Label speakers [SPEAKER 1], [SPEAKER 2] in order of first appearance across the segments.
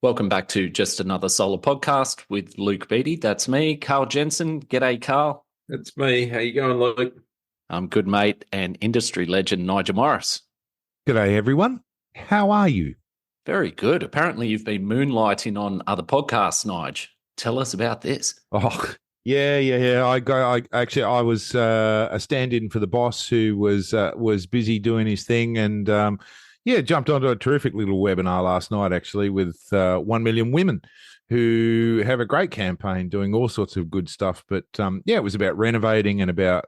[SPEAKER 1] Welcome back to Just Another Solar Podcast with Luke Beattie. That's me, Karl Jensen. G'day, Karl.
[SPEAKER 2] That's me. How you going, Luke?
[SPEAKER 1] I'm good, mate, and industry legend Nigel Morris.
[SPEAKER 3] G'day, everyone. How are you?
[SPEAKER 1] Very good. Apparently, you've been moonlighting on other podcasts, Nige. Tell us about this.
[SPEAKER 3] Oh, yeah. I was a stand-in for the boss who was busy doing his thing, and jumped onto a terrific little webinar last night, actually, with 1 million women who have a great campaign doing all sorts of good stuff. But it was about renovating and about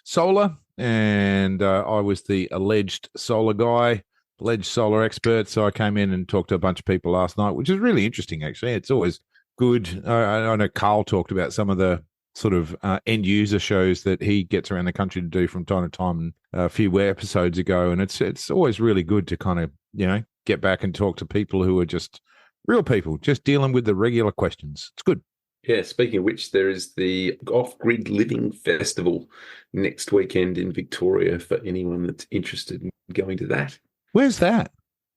[SPEAKER 3] solar, and I was the alleged solar guy. Alleged solar expert. So I came in and talked to a bunch of people last night, which is really interesting, actually. It's always good. I know Karl talked about some of the sort of end user shows that he gets around the country to do from time to time a few episodes ago. And it's always really good to kind of, get back and talk to people who are just real people, just dealing with the regular questions. It's good.
[SPEAKER 2] Yeah, speaking of which, there is the Off-Grid Living Festival next weekend in Victoria for anyone that's interested in going to that.
[SPEAKER 3] Where's that?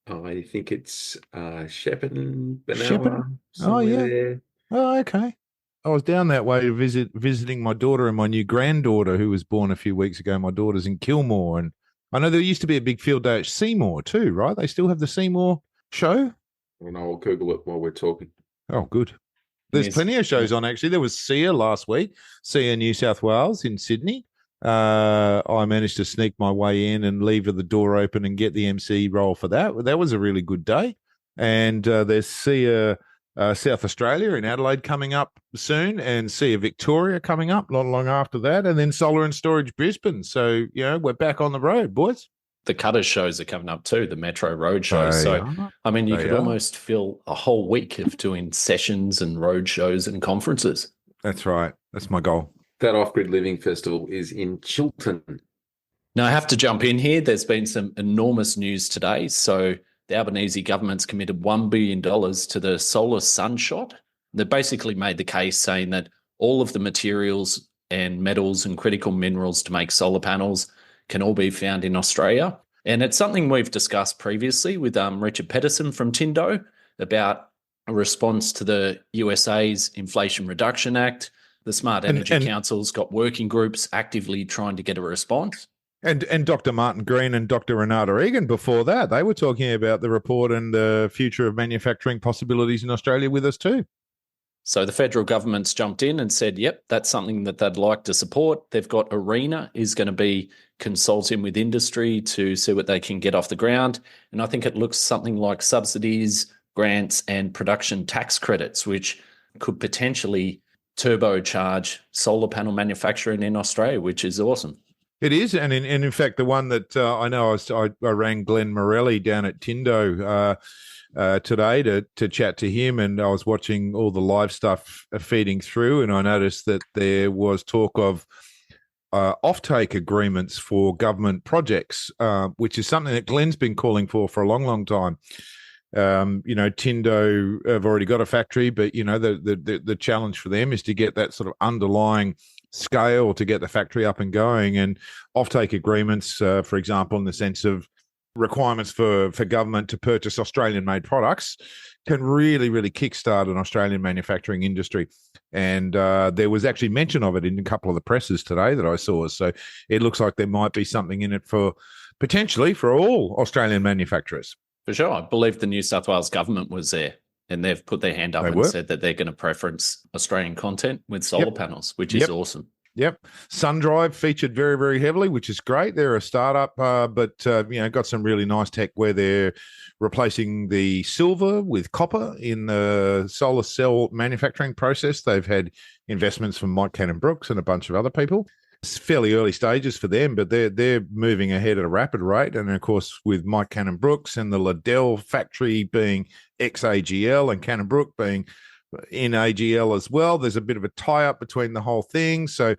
[SPEAKER 2] I think it's Shepparton,
[SPEAKER 3] Shepparton?
[SPEAKER 2] Oh, yeah. There.
[SPEAKER 3] Oh, okay. I was down that way to visiting my daughter and my new granddaughter who was born a few weeks ago. My daughter's in Kilmore, and I know there used to be a big field day at Seymour too, right? They still have the Seymour show?
[SPEAKER 2] Well, no, I'll Google it while we're talking.
[SPEAKER 3] Oh, good. There's plenty of shows on, actually. There was SEA last week, SEA New South Wales in Sydney. I managed to sneak my way in and leave the door open and get the MC role for that. That was a really good day. And there's SEA South Australia in Adelaide coming up soon, and SEA Victoria coming up not long after that, and then Solar and Storage Brisbane. So, we're back on the road, boys.
[SPEAKER 1] The Cutters shows are coming up too, the Metro Road shows. You could almost fill a whole week of doing sessions and road shows and conferences.
[SPEAKER 3] That's right. That's my goal.
[SPEAKER 2] That Off-Grid Living Festival is in Chiltern.
[SPEAKER 1] Now, I have to jump in here. There's been some enormous news today. So the Albanese government's committed $1 billion to the Solar SunShot. They basically made the case saying that all of the materials and metals and critical minerals to make solar panels can all be found in Australia. And it's something we've discussed previously with Richard Pedersen from Tindo about a response to the USA's Inflation Reduction Act. The Smart Energy Council's got working groups actively trying to get a response.
[SPEAKER 3] And Dr. Martin Green and Dr. Renata Egan before that, they were talking about the report and the future of manufacturing possibilities in Australia with us too.
[SPEAKER 1] So the federal government's jumped in and said, yep, that's something that they'd like to support. They've got ARENA is going to be consulting with industry to see what they can get off the ground. And I think it looks something like subsidies, grants, and production tax credits, which could potentially turbocharge solar panel manufacturing in Australia, which is awesome.
[SPEAKER 3] It is, and in fact, the one that I know, I rang Glenn Morelli down at Tindo today to chat to him, and I was watching all the live stuff feeding through, and I noticed that there was talk of offtake agreements for government projects, which is something that Glenn's been calling for a long, long time. Tindo have already got a factory, but the challenge for them is to get that sort of underlying scale to get the factory up and going, and offtake agreements, for example, in the sense of requirements for government to purchase Australian-made products, can really, really kickstart an Australian manufacturing industry. And there was actually mention of it in a couple of the presses today that I saw. So it looks like there might be something in it for potentially for all Australian manufacturers.
[SPEAKER 1] For sure. I believe the New South Wales government was there, and they've put their hand up and said that they're going to preference Australian content with solar panels, which is awesome.
[SPEAKER 3] Yep. SunDrive featured very, very heavily, which is great. They're a startup, but got some really nice tech where they're replacing the silver with copper in the solar cell manufacturing process. They've had investments from Mike Cannon-Brookes and a bunch of other people. It's fairly early stages for them, but they're moving ahead at a rapid rate. And of course, with Mike Cannon-Brookes and the Liddell factory being ex-AGL and Cannon-Brookes being in AGL as well, there's a bit of a tie-up between the whole thing. So,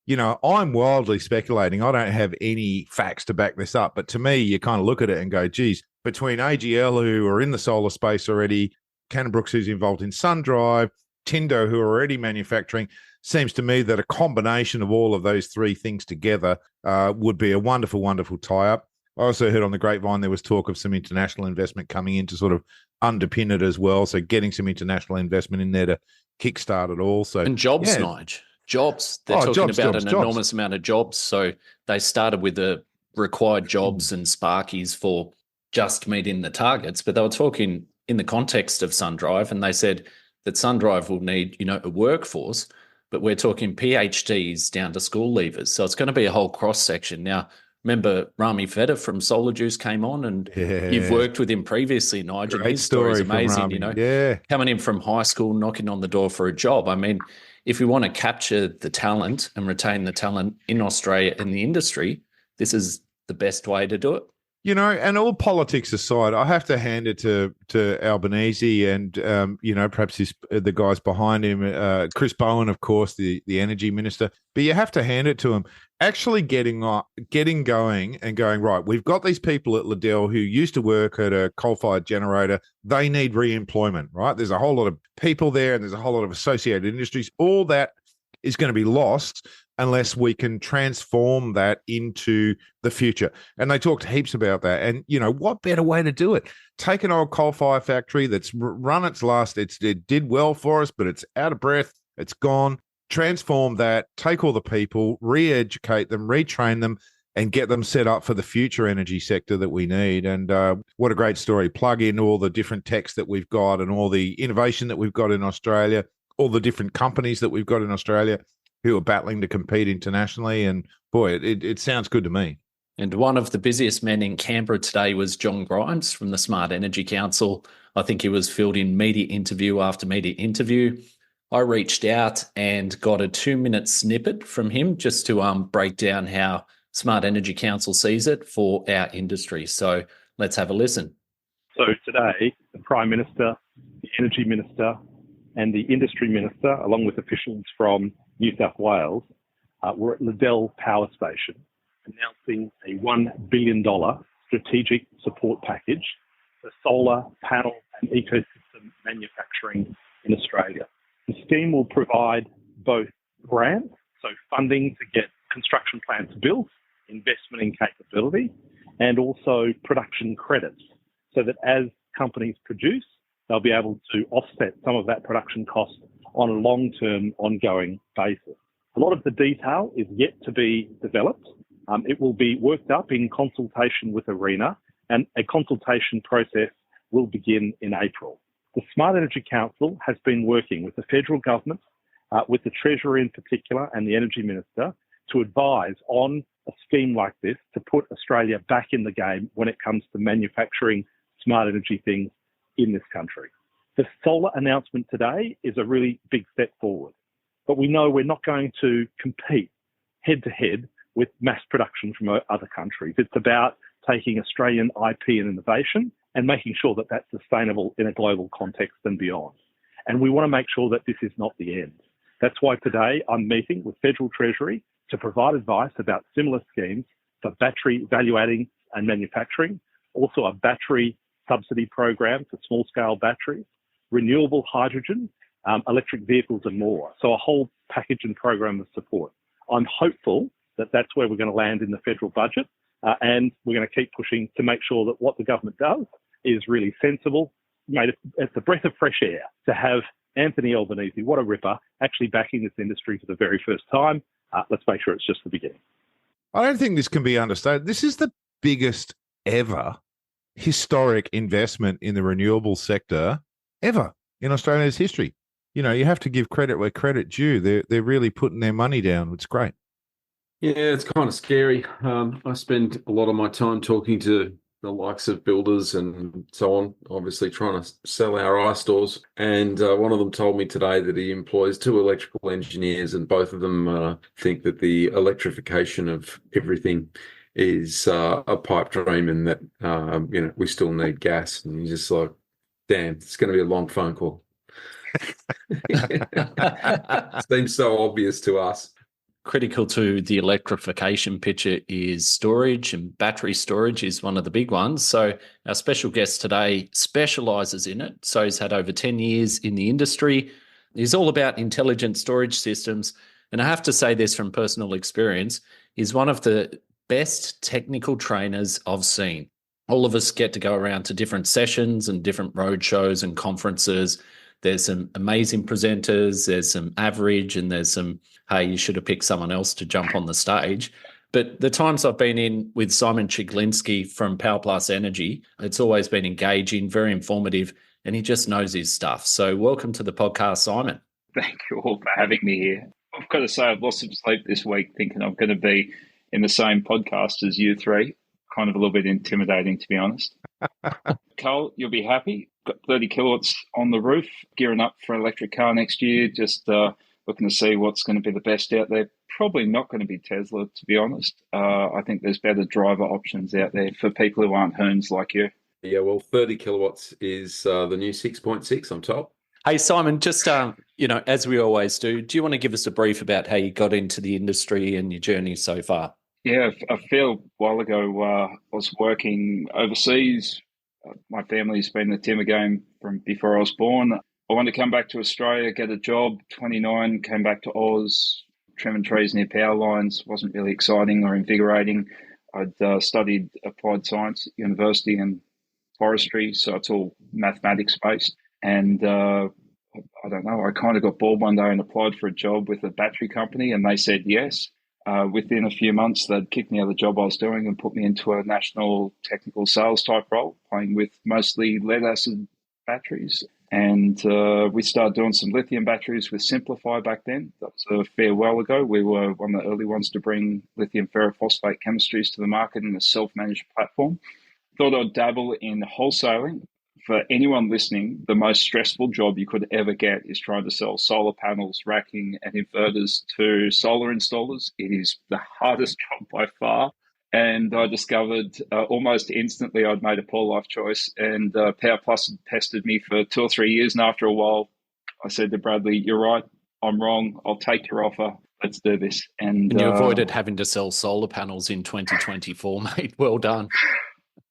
[SPEAKER 3] I'm wildly speculating. I don't have any facts to back this up, but to me, you kind of look at it and go, geez, between AGL, who are in the solar space already, Cannon-Brookes, who's involved in SunDrive, Tindo, who are already manufacturing, seems to me that a combination of all of those three things together would be a wonderful, wonderful tie-up. I also heard on the grapevine there was talk of some international investment coming in to sort of underpin it as well. So getting some international investment in there to kickstart it all. So
[SPEAKER 1] And jobs,
[SPEAKER 3] yeah.
[SPEAKER 1] Nige. Jobs. They're
[SPEAKER 3] Oh,
[SPEAKER 1] talking
[SPEAKER 3] jobs,
[SPEAKER 1] about
[SPEAKER 3] jobs,
[SPEAKER 1] an
[SPEAKER 3] jobs.
[SPEAKER 1] enormous amount of jobs. So they started with the required jobs and sparkies for just meeting the targets, but they were talking in the context of SunDrive, and they said that SunDrive will need, a workforce, but we're talking PhDs down to school leavers. So it's going to be a whole cross section. Now, remember Rami Feta from Solar Juice came on, and you've worked with him previously, Nigel. And his story is amazing. Coming in from high school, knocking on the door for a job. I mean, if we want to capture the talent and retain the talent in Australia in the industry, this is the best way to do it.
[SPEAKER 3] And all politics aside, I have to hand it to Albanese and, perhaps the guys behind him, Chris Bowen, of course, the energy minister. But you have to hand it to him. Actually getting going and going, right, we've got these people at Liddell who used to work at a coal-fired generator. They need re-employment, right? There's a whole lot of people there and there's a whole lot of associated industries. All that is going to be lost unless we can transform that into the future. And they talked heaps about that. And, what better way to do it? Take an old coal-fire factory that's run its last, it did well for us, but it's out of breath, it's gone. Transform that, take all the people, re-educate them, retrain them, and get them set up for the future energy sector that we need. And what a great story. Plug in all the different techs that we've got and all the innovation that we've got in Australia, all the different companies that we've got in Australia who are battling to compete internationally. And boy, it sounds good to me.
[SPEAKER 1] And one of the busiest men in Canberra today was John Grimes from the Smart Energy Council. I think he was fielding media interview after media interview. I reached out and got a 2-minute snippet from him just to break down how Smart Energy Council sees it for our industry. So let's have a listen.
[SPEAKER 4] So today, the Prime Minister, the Energy Minister, and the Industry Minister, along with officials from New South Wales, were at Liddell Power Station announcing a $1 billion strategic support package for solar panel and ecosystem manufacturing in Australia. The scheme will provide both grants, so funding to get construction plants built, investment in capability, and also production credits, so that as companies produce, they'll be able to offset some of that production cost on a long-term, ongoing basis. A lot of the detail is yet to be developed. It will be worked up in consultation with ARENA, and a consultation process will begin in April. The Smart Energy Council has been working with the federal government, with the Treasury in particular, and the Energy Minister to advise on a scheme like this to put Australia back in the game when it comes to manufacturing smart energy things in this country. The solar announcement today is a really big step forward, but we know we're not going to compete head-to-head with mass production from other countries. It's about taking Australian IP and innovation and making sure that that's sustainable in a global context and beyond. And we want to make sure that this is not the end. That's why today I'm meeting with Federal Treasury to provide advice about similar schemes for battery value-adding and manufacturing, also a battery subsidy program for small-scale batteries, renewable hydrogen, electric vehicles and more. So a whole package and program of support. I'm hopeful that that's where we're going to land in the federal budget, and we're going to keep pushing to make sure that what the government does is really sensible. Mate, it's a breath of fresh air to have Anthony Albanese, what a ripper, actually backing this industry for the very first time. Let's make sure it's just the beginning.
[SPEAKER 3] I don't think this can be understated. This is the biggest ever historic investment in the renewable sector ever in Australia's history. You have to give credit where credit due. They're really putting their money down. It's great.
[SPEAKER 2] Yeah, it's kind of scary. I spend a lot of my time talking to the likes of builders and so on, obviously trying to sell our iStores. And one of them told me today that he employs 2 electrical engineers, and both of them think that the electrification of everything is a pipe dream, and that we still need gas. And you're just like, damn, it's going to be a long phone call. Seems so obvious to us.
[SPEAKER 1] Critical to the electrification picture is storage, and battery storage is one of the big ones. So our special guest today specialises in it. So he's had over 10 years in the industry. He's all about intelligent storage systems. And I have to say this from personal experience, he's one of the best technical trainers I've seen. All of us get to go around to different sessions and different road shows and conferences. There's some amazing presenters, there's some average, and there's some, hey, you should have picked someone else to jump on the stage. But the times I've been in with Simon Ceglinski from PowerPlus Energy, it's always been engaging, very informative, and he just knows his stuff. So welcome to the podcast, Simon.
[SPEAKER 5] Thank you all for having me here. I've got to say I've lost some sleep this week thinking I'm going to be in the same podcast as you three. Kind of a little bit intimidating, to be honest. Karl, you'll be happy. Got 30 kilowatts on the roof, gearing up for an electric car next year, just looking to see what's going to be the best out there. Probably not going to be Tesla, to be honest. I think there's better driver options out there for people who aren't hoons like you.
[SPEAKER 2] Yeah, well, 30 kilowatts is the new 6.6, I'm told.
[SPEAKER 1] Hey, Simon, just, as we always do you want to give us a brief about how you got into the industry and your journey so far?
[SPEAKER 5] Yeah, a fair while ago, I was working overseas. My family's been in the timber game from before I was born. I wanted to come back to Australia, get a job, 29, came back to Oz, trimming trees near power lines. Wasn't really exciting or invigorating. I'd studied applied science at university and forestry, so it's all mathematics-based. And I don't know, I kind of got bored one day and applied for a job with a battery company, and they said yes. Within a few months, they'd kicked me out of the job I was doing and put me into a national technical sales type role, playing with mostly lead-acid batteries. And we started doing some lithium batteries with Simplify back then. That was a fair while ago. We were one of the early ones to bring lithium ferrophosphate chemistries to the market in a self-managed platform. Thought I'd dabble in wholesaling. For anyone listening, the most stressful job you could ever get is trying to sell solar panels, racking, and inverters to solar installers. It is the hardest job by far. And I discovered almost instantly I'd made a poor life choice. And PowerPlus had pestered me for 2 or 3 years. And after a while, I said to Bradley, "You're right. I'm wrong. I'll take your offer. Let's do this."
[SPEAKER 1] And you avoided having to sell solar panels in 2024, mate. Well done.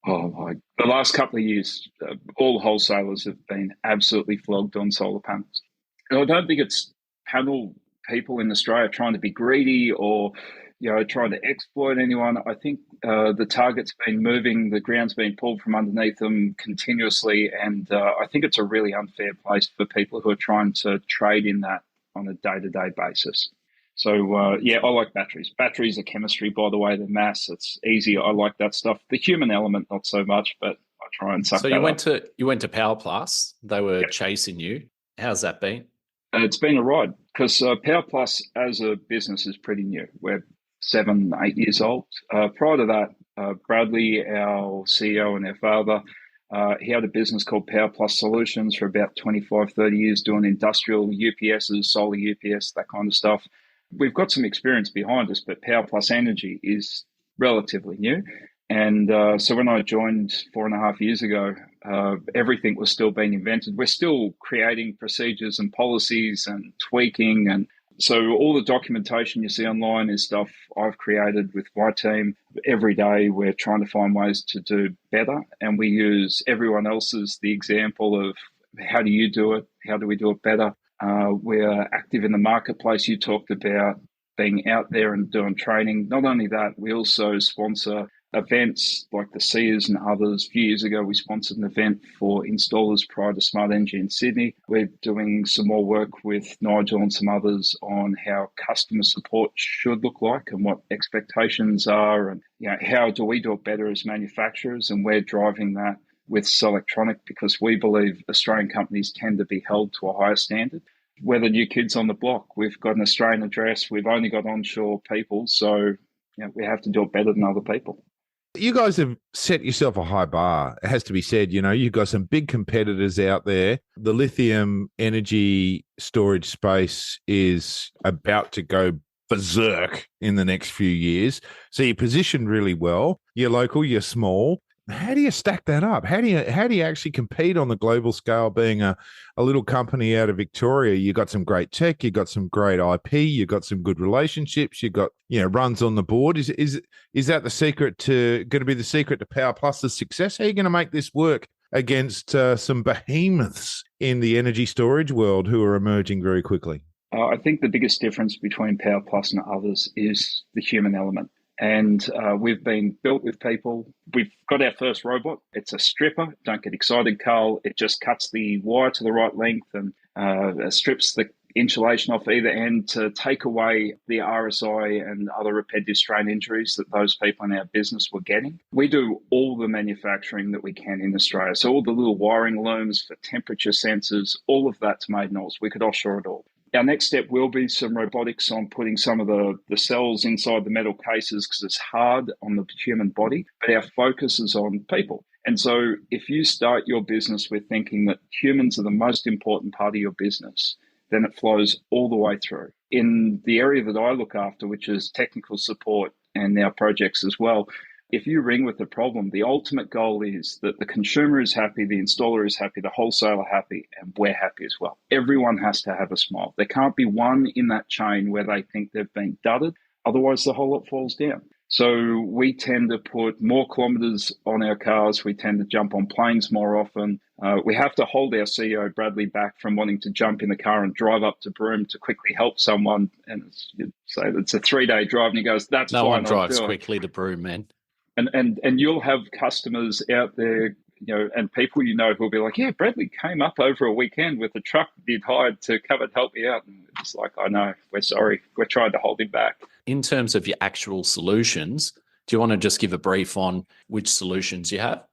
[SPEAKER 5] The last couple of years, all wholesalers have been absolutely flogged on solar panels. And I don't think it's panel people in Australia trying to be greedy or trying to exploit anyone. I think the target's been moving, the ground's been pulled from underneath them continuously, and I think it's a really unfair place for people who are trying to trade in that on a day-to-day basis. So, I like batteries. Batteries are chemistry, by the way. They're mass. It's easy. I like that stuff. The human element, not so much, but I try and suck that up.
[SPEAKER 1] So you went to PowerPlus. They were chasing you. How's that been?
[SPEAKER 5] It's been a ride because PowerPlus as a business is pretty new. We're 7, 8 years old. Prior to that, Bradley, our CEO and our father, he had a business called PowerPlus Solutions for about 25, 30 years doing industrial UPSs, solar UPS, that kind of stuff. We've got some experience behind us, but PowerPlus Energy is relatively new. And so when I joined 4.5 years ago, everything was still being invented. We're still creating procedures and policies and tweaking. And so all the documentation you see online is stuff I've created with my team. Every day we're trying to find ways to do better. And we use everyone else as the example of how do you do it? How do we do it better? We're active in the marketplace. You talked about being out there and doing training. Not only that, we also sponsor events like the Sears and others. A few years ago, we sponsored an event for installers prior to Smart Energy in Sydney. We're doing some more work with Nigel and some others on how customer support should look like and what expectations are, and how do we do it better as manufacturers. And we're driving that with Selectronic because we believe Australian companies tend to be held to a higher standard. We're the new kids on the block. We've got an Australian address. We've only got onshore people. So we have to do it better than other people.
[SPEAKER 3] You guys have set yourself a high bar. It has to be said, you've got some big competitors out there. The lithium energy storage space is about to go berserk in the next few years. So you're positioned really well. You're local, you're small. How do you stack that up? How do you actually compete on the global scale being a little company out of Victoria? You got some great tech, you got some great IP, you got some good relationships, you got runs on the board. Is that the secret going to be the secret to PowerPlus's success? How are you going to make this work against some behemoths in the energy storage world who are emerging very quickly?
[SPEAKER 5] I think the biggest difference between PowerPlus and others is the human element. And we've been built with people. We've got our first robot. It's a stripper. Don't get excited, Karl. It just cuts the wire to the right length and strips the insulation off either end to take away the RSI and other repetitive strain injuries that those people in our business were getting. We do all the manufacturing that we can in Australia. So all the little wiring looms for temperature sensors, all of that's made in Oz. We could offshore it all. Our next step will be some robotics on putting some of the cells inside the metal cases because it's hard on the human body, but our focus is on people. And so if you start your business with thinking that humans are the most important part of your business, then it flows all the way through. In the area that I look after, which is technical support and our projects as well, if you ring with a problem, the ultimate goal is that the consumer is happy, the installer is happy, the wholesaler happy, and we're happy as well. Everyone has to have a smile. There can't be one in that chain where they think they've been dudded. Otherwise, the whole lot falls down. So we tend to put more kilometres on our cars. We tend to jump on planes more often. We have to hold our CEO, Bradley, back from wanting to jump in the car and drive up to Broome to quickly help someone. And say it's a 3-day drive, and he goes, that's fine.
[SPEAKER 1] No one drives quickly to Broome, man.
[SPEAKER 5] And you'll have customers out there, and people who'll be like, yeah, Bradley came up over a weekend with a truck he'd hired to come and help me out. And it's like, I know, we're sorry. We're trying to hold him back.
[SPEAKER 1] In terms of your actual solutions, do you want to just give a brief on which solutions you have?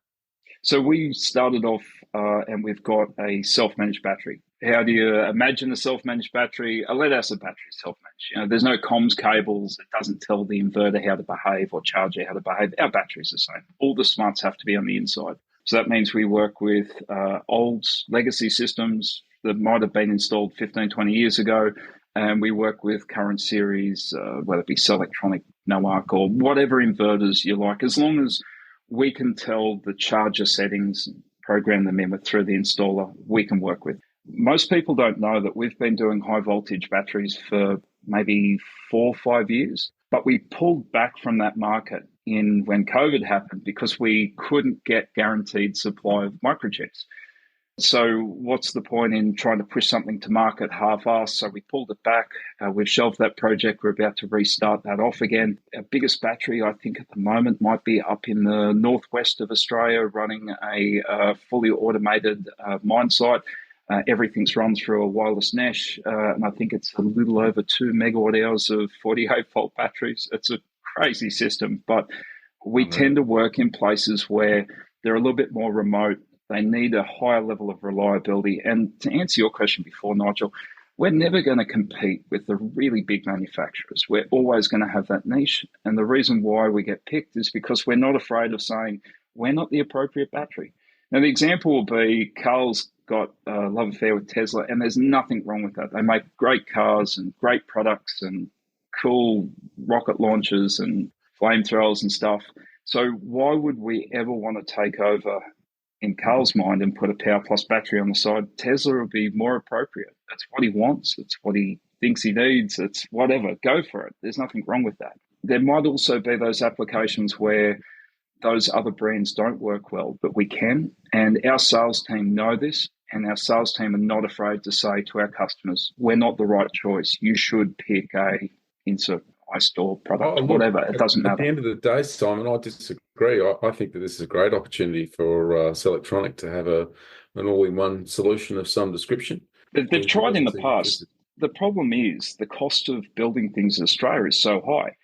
[SPEAKER 5] So we started off and we've got a self-managed battery. How do you imagine a self-managed battery? A lead-acid battery is self-managed. There's no comms cables. It doesn't tell the inverter how to behave or charger how to behave. Our battery's the same. All the smarts have to be on the inside. So that means we work with old legacy systems that might have been installed 15, 20 years ago. And we work with current series, whether it be Selectronic, NOARC, or whatever inverters you like, as long as we can tell the charger settings, program them in through the installer, we can work with. Most people don't know that we've been doing high voltage batteries for maybe 4 or 5 years, but we pulled back from that market when COVID happened because we couldn't get guaranteed supply of microchips. So what's the point in trying to push something to market half-assed? So we pulled it back. We've shelved that project. We're about to restart that off again. Our biggest battery, I think, at the moment might be up in the northwest of Australia, running a fully automated mine site. Everything's run through a wireless mesh, and I think it's a little over 2 megawatt hours of 48-volt batteries. It's a crazy system, but we tend to work in places where they're a little bit more remote. They need a higher level of reliability. And to answer your question before, Nigel, we're never going to compete with the really big manufacturers. We're always going to have that niche. And the reason why we get picked is because we're not afraid of saying we're not the appropriate battery. Now, the example will be Karl's got a love affair with Tesla, and there's nothing wrong with that. They make great cars and great products and cool rocket launchers and flamethrowers and stuff. So why would we ever want to take over in Karl's mind and put a PowerPlus battery on the side? Tesla would be more appropriate. That's what he wants. It's what he thinks he needs. It's whatever. Go for it. There's nothing wrong with that. There might also be those applications where those other brands don't work well, but we can. And our sales team know this, and our sales team are not afraid to say to our customers, we're not the right choice. You should pick a insert iStore product, whatever. It doesn't matter.
[SPEAKER 2] At the end of the day, Simon, I disagree. I think that this is a great opportunity for Selectronic to have an all-in-one solution of some description.
[SPEAKER 5] They've tried in the past. The problem is the cost of building things in Australia is so high.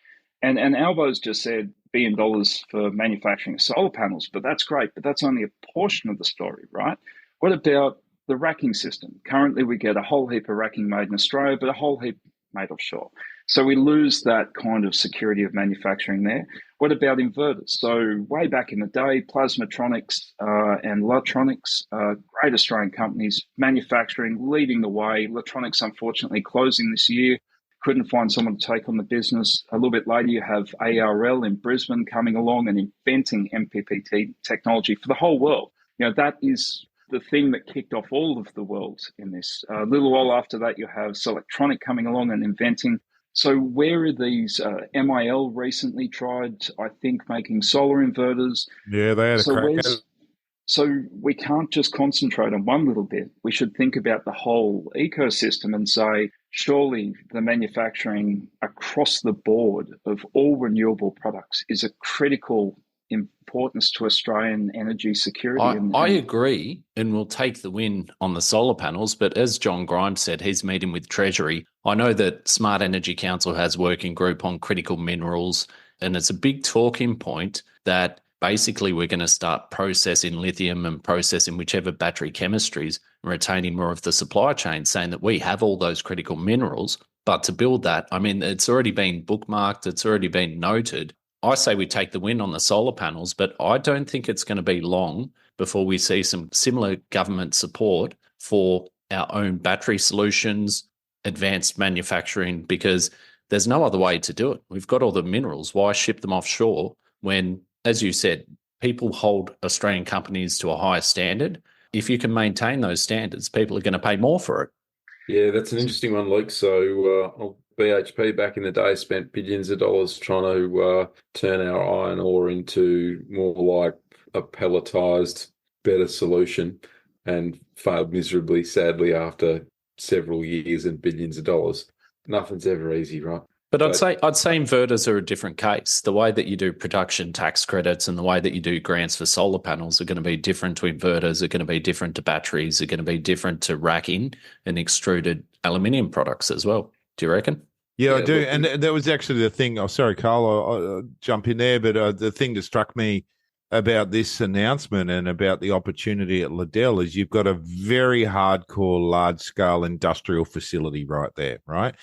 [SPEAKER 5] And Albo's just said $1 billion for manufacturing solar panels, but that's great. But that's only a portion of the story, right? What about the racking system? Currently, we get a whole heap of racking made in Australia, but a whole heap made offshore. So we lose that kind of security of manufacturing there. What about inverters? So way back in the day, Plasmatronics and Latronics, great Australian companies, manufacturing, leading the way. Latronics, unfortunately, closing this year. Couldn't find someone to take on the business. A little bit later, you have ARL in Brisbane coming along and inventing MPPT technology for the whole world. That is the thing that kicked off all of the world in this. A little while after that, you have Selectronic coming along and inventing. So where are these? MIL recently tried, I think, making solar inverters.
[SPEAKER 3] Yeah, they had a crack at it.
[SPEAKER 5] So we can't just concentrate on one little bit. We should think about the whole ecosystem and say, surely the manufacturing across the board of all renewable products is a critical importance to Australian energy security.
[SPEAKER 1] I agree, and we'll take the win on the solar panels. But as John Grimes said, he's meeting with Treasury. I know that Smart Energy Council has working group on critical minerals, and it's a big talking point that basically we're going to start processing lithium and processing whichever battery chemistries and retaining more of the supply chain, saying that we have all those critical minerals. But to build that, I mean, it's already been bookmarked, it's already been noted. I say we take the win on the solar panels, but I don't think it's going to be long before we see some similar government support for our own battery solutions, advanced manufacturing, because there's no other way to do it. We've got all the minerals. Why ship them offshore when, as you said, people hold Australian companies to a higher standard? If you can maintain those standards, people are going to pay more for it.
[SPEAKER 2] Yeah, that's an interesting one, Luke. So BHP back in the day spent billions of dollars trying to turn our iron ore into more like a pelletized, better solution, and failed miserably, sadly, after several years and billions of dollars. Nothing's ever easy, right?
[SPEAKER 1] But I'd say inverters are a different case. The way that you do production tax credits and the way that you do grants for solar panels are going to be different to inverters, are going to be different to batteries, are going to be different to racking and extruded aluminium products as well. Do you reckon?
[SPEAKER 3] Yeah, I do. And that was actually the thing. Oh, sorry, Karl, I'll jump in there. But the thing that struck me about this announcement and about the opportunity at Liddell is you've got a very hardcore, large-scale industrial facility right there, right?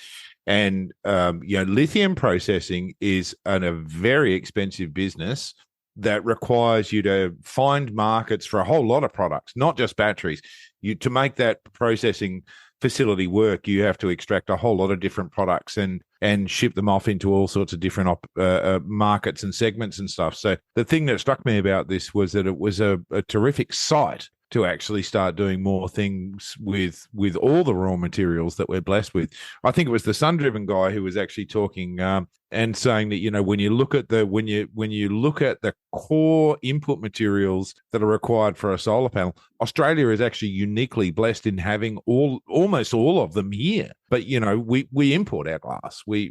[SPEAKER 3] And, lithium processing is a very expensive business that requires you to find markets for a whole lot of products, not just batteries. To make that processing facility work, you have to extract a whole lot of different products and ship them off into all sorts of different markets and segments and stuff. So the thing that struck me about this was that it was a terrific site to actually start doing more things with all the raw materials that we're blessed with. I think it was the Sun Driven guy who was actually talking and saying that, when you look at the core input materials that are required for a solar panel, Australia is actually uniquely blessed in having almost all of them here. But we import our glass. We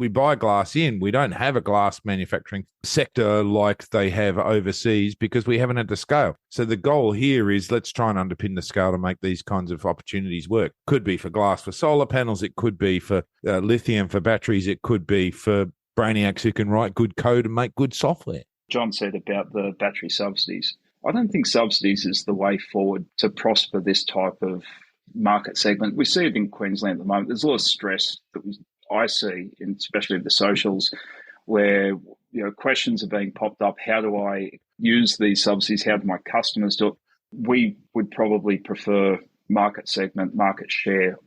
[SPEAKER 3] buy glass in. We don't have a glass manufacturing sector like they have overseas because we haven't had the scale. So the goal here is let's try and underpin the scale to make these kinds of opportunities work. Could be for glass for solar panels. It could be for lithium for batteries. It could be for brainiacs who can write good code and make good software.
[SPEAKER 5] John said about the battery subsidies. I don't think subsidies is the way forward to prosper this type of market segment. We see it in Queensland at the moment. There's a lot of stress that I see, especially in the socials, where questions are being popped up. How do I use these subsidies? How do my customers do it? We would probably prefer market segment, market share,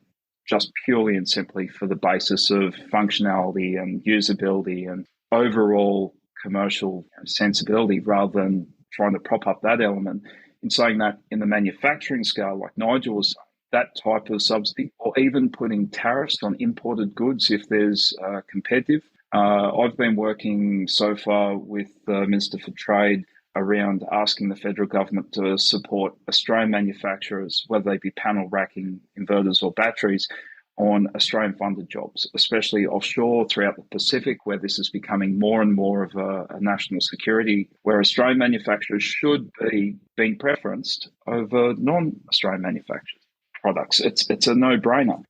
[SPEAKER 5] just purely and simply for the basis of functionality and usability and overall commercial sensibility, rather than trying to prop up that element. In saying that, in the manufacturing scale, like Nigel was saying, that type of subsidy, or even putting tariffs on imported goods if there's competitive. I've been working so far with the Minister for Trade around asking the federal government to support Australian manufacturers, whether they be panel racking, inverters or batteries, on Australian-funded jobs, especially offshore throughout the Pacific, where this is becoming more and more of a national security, where Australian manufacturers should be being preferenced over non-Australian manufactured products. It's a no-brainer.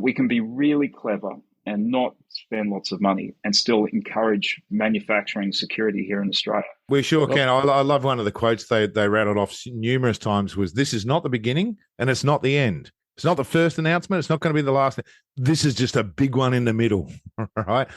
[SPEAKER 5] We can be really clever and not spend lots of money and still encourage manufacturing security here in Australia.
[SPEAKER 3] We sure can. I love one of the quotes they rattled off numerous times was, "This is not the beginning and it's not the end. It's not the first announcement. It's not going to be the last. This is just a big one in the middle," right?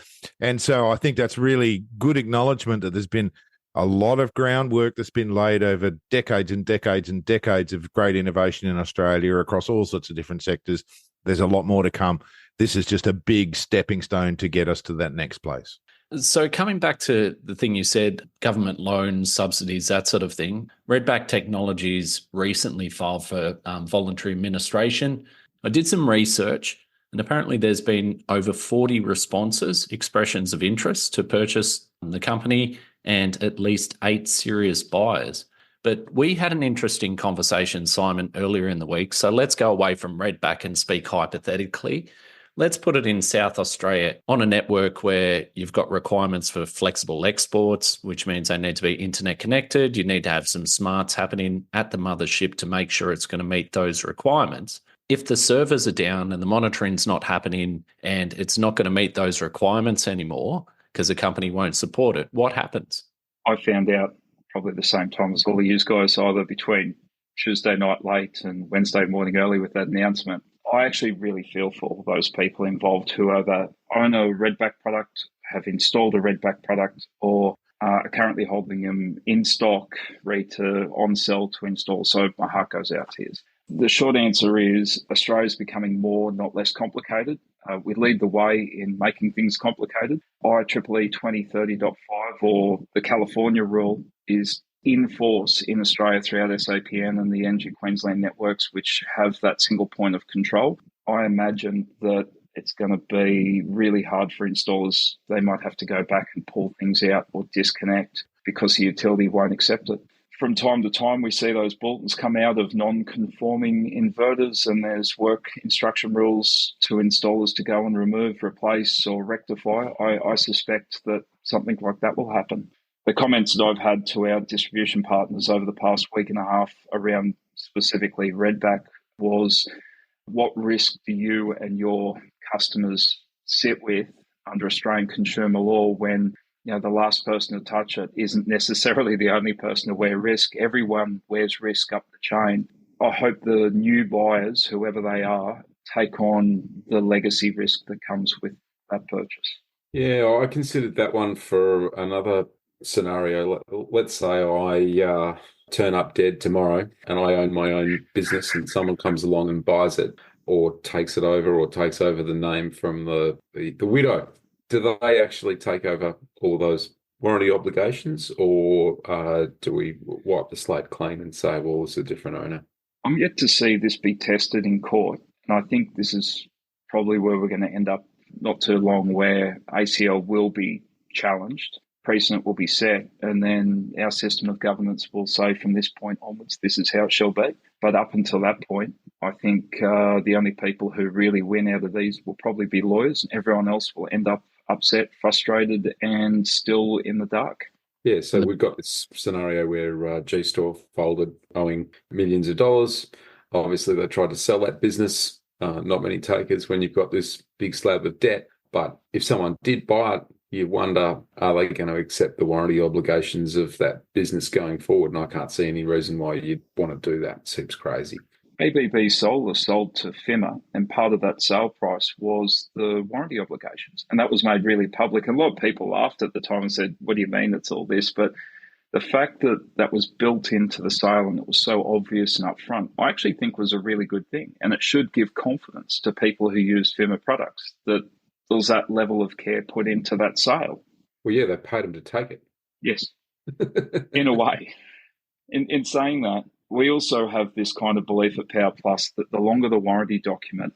[SPEAKER 3] And so I think that's really good acknowledgement that there's been a lot of groundwork that's been laid over decades and decades and decades of great innovation in Australia across all sorts of different sectors. There's a lot more to come. This is just a big stepping stone to get us to that next place.
[SPEAKER 1] So coming back to the thing you said, government loans, subsidies, that sort of thing, Redback Technologies recently filed for voluntary administration. I did some research, and apparently there's been over 40 responses, expressions of interest to purchase the company, and at least 8 serious buyers. But we had an interesting conversation, Simon, earlier in the week. So let's go away from Redback and speak hypothetically. Let's put it in South Australia on a network where you've got requirements for flexible exports, which means they need to be internet connected. You need to have some smarts happening at the mothership to make sure it's going to meet those requirements. If the servers are down and the monitoring's not happening and it's not going to meet those requirements anymore because the company won't support it, what happens?
[SPEAKER 5] I found out probably the same time as all of you guys, either between Tuesday night late and Wednesday morning early with that announcement. I actually really feel for those people involved who either own a Redback product, have installed a Redback product, or are currently holding them in stock, ready to on-sell to install. So my heart goes out to you. The short answer is Australia's becoming more, not less complicated. We lead the way in making things complicated. IEEE 2030.5, or the California rule, is in force in Australia throughout SAPN and the Energy Queensland networks, which have that single point of control. I imagine that it's going to be really hard for installers. They might have to go back and pull things out or disconnect because the utility won't accept it. From time to time, we see those bulletins come out of non-conforming inverters, and there's work instruction rules to installers to go and remove, replace, or rectify. I suspect that something like that will happen. The comments that I've had to our distribution partners over the past week and a half around specifically Redback was, what risk do you and your customers sit with under Australian consumer law when the last person to touch it isn't necessarily the only person to wear risk? Everyone wears risk up the chain. I hope the new buyers, whoever they are, take on the legacy risk that comes with that purchase.
[SPEAKER 2] Yeah, I considered that one for another scenario. Let's say I turn up dead tomorrow and I own my own business and someone comes along and buys it or takes it over or takes over the name from the widow. Do they actually take over all those warranty obligations, or do we wipe the slate clean and say, well, it's a different owner?
[SPEAKER 5] I'm yet to see this be tested in court. And I think this is probably where we're going to end up not too long, where ACL will be challenged, precedent will be set, and then our system of governance will say from this point onwards, this is how it shall be. But up until that point, I think the only people who really win out of these will probably be lawyers. Everyone else will end up upset, frustrated, and still in the dark.
[SPEAKER 2] Yeah, so we've got this scenario where G-Store folded, owing millions of dollars. Obviously, they tried to sell that business. Not many takers when you've got this big slab of debt. But if someone did buy it, you wonder, are they going to accept the warranty obligations of that business going forward? And I can't see any reason why you'd want to do that. It seems crazy.
[SPEAKER 5] ABB Solar sold to FIMA, and part of that sale price was the warranty obligations. And that was made really public. And a lot of people laughed at the time and said, what do you mean it's all this? But the fact that that was built into the sale and it was so obvious and upfront, I actually think was a really good thing. And it should give confidence to people who use FIMA products that there's that level of care put into that sale.
[SPEAKER 2] Well, yeah, they paid them to take it.
[SPEAKER 5] Yes, in a way. In saying that, we also have this kind of belief at PowerPlus that the longer the warranty document,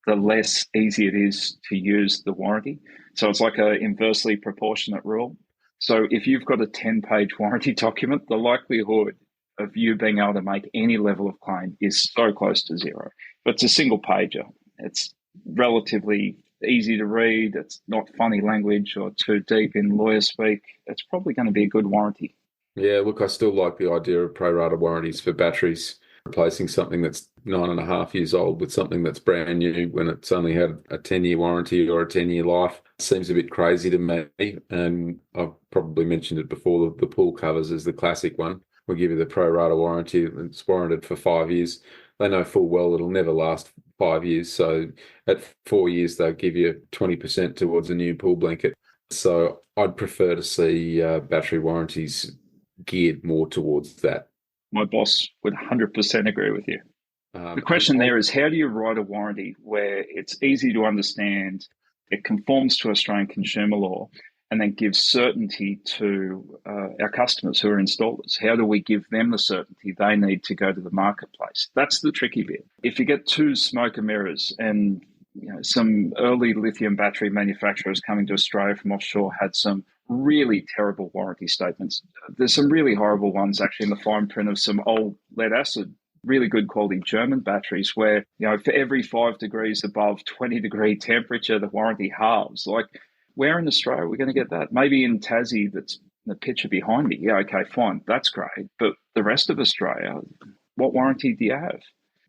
[SPEAKER 5] the less easy it is to use the warranty. So it's like an inversely proportionate rule. So if you've got a 10-page warranty document, the likelihood of you being able to make any level of claim is so close to zero. But it's a single pager. It's relatively easy to read. It's not funny language or too deep in lawyer speak. It's probably going to be a good warranty.
[SPEAKER 2] Yeah, look, I still like the idea of pro rata warranties for batteries, replacing something that's 9.5 years old with something that's brand new when it's only had a 10-year warranty or a 10-year life. Seems a bit crazy to me. And I've probably mentioned it before, the pool covers is the classic one. We'll give you the pro rata warranty. It's warranted for 5 years. They know full well it'll never last 5 years. So at 4 years, they'll give you 20% towards a new pool blanket. So I'd prefer to see battery warranties geared more towards that.
[SPEAKER 5] My boss would 100% agree with you. The question there is, how do you write a warranty where it's easy to understand, it conforms to Australian consumer law, and then gives certainty to our customers who are installers? How do we give them the certainty they need to go to the marketplace? That's the tricky bit. If you get too smoke and mirrors, and some early lithium battery manufacturers coming to Australia from offshore had some really terrible warranty statements. There's some really horrible ones actually in the fine print of some old lead acid, really good quality German batteries where, for every 5 degrees above 20-degree temperature, the warranty halves. Like, where in Australia are we going to get that? Maybe in Tassie, that's the picture behind me. Yeah, okay, fine, that's great. But the rest of Australia, what warranty do you have?